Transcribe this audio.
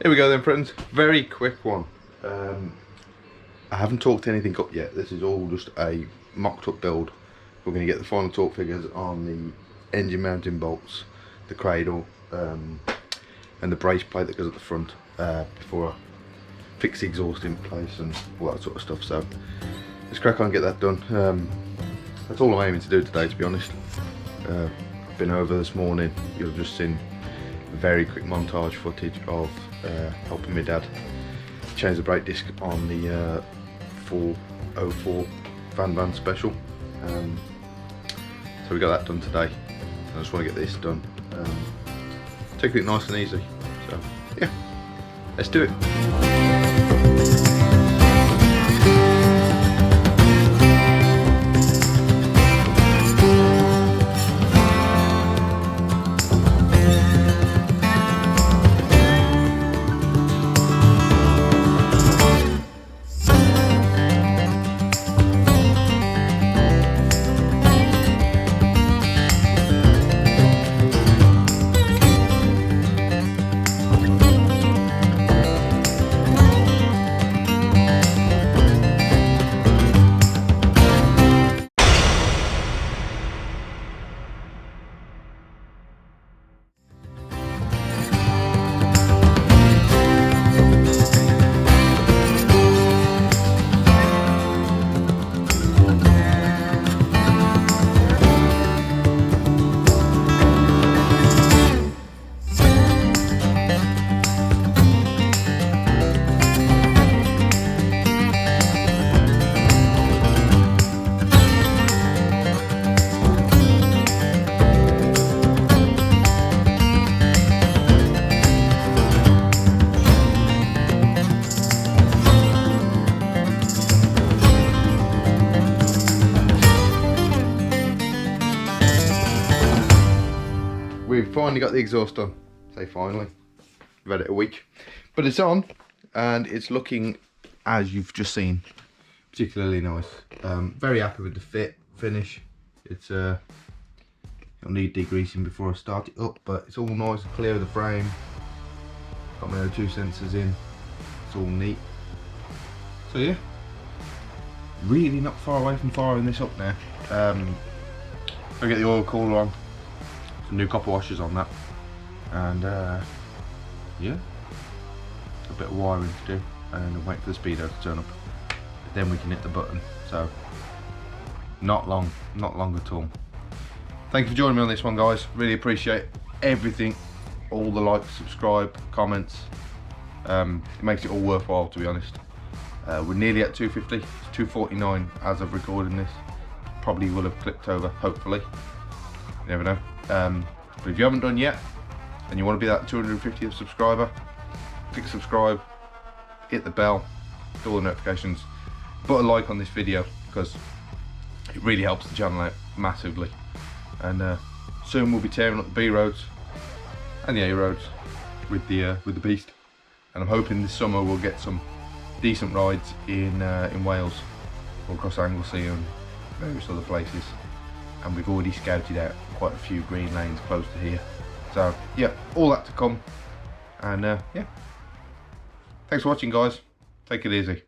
Here we go then, friends. Very quick one. I haven't torqued anything up yet. This is all just a mocked up build. We're going to get the final torque figures on the engine mounting bolts, the cradle, and the brace plate that goes at the front before I fix the exhaust in place and all that sort of stuff. So let's crack on and get that done. That's all I'm aiming to do today, to be honest. Been over this morning. You'll have just seen a very quick montage footage of helping my dad change the brake disc on the 404 Van Special. So we got that done today. I just want to get this done. Take it nice and easy. So yeah, let's do it. We've finally got the exhaust done. Say finally. We've had it a week. But it's on and it's looking, as you've just seen, particularly nice. Very happy with the fit, finish. It's it'll need degreasing before I start it up, but it's all nice and clear of the frame. Got my O2 sensors in. It's all neat. So yeah, really not far away from firing this up now. I'll get the oil cooler on. Some new copper washers on that, and yeah, a bit of wiring to do, and wait for the speedo to turn up. Then we can hit the button. So not long at all. Thank you for joining me on this one, guys. Really appreciate everything, all the likes, subscribe, comments. It makes it all worthwhile, to be honest. We're nearly at 250. It's 249 as of recording this. Probably will have clipped over, hopefully. You never know. But if you haven't done yet and you want to be that 250th subscriber, click subscribe, hit the bell, hit all the notifications, put a like on this video because it really helps the channel out massively. And soon we'll be tearing up the B roads and the A roads with the beast. And I'm hoping this summer we'll get some decent rides in Wales, or across Anglesey and various other places. And we've already scouted out quite a few green lanes close to here. So yeah, all that to come. And yeah, thanks for watching, guys. Take it easy.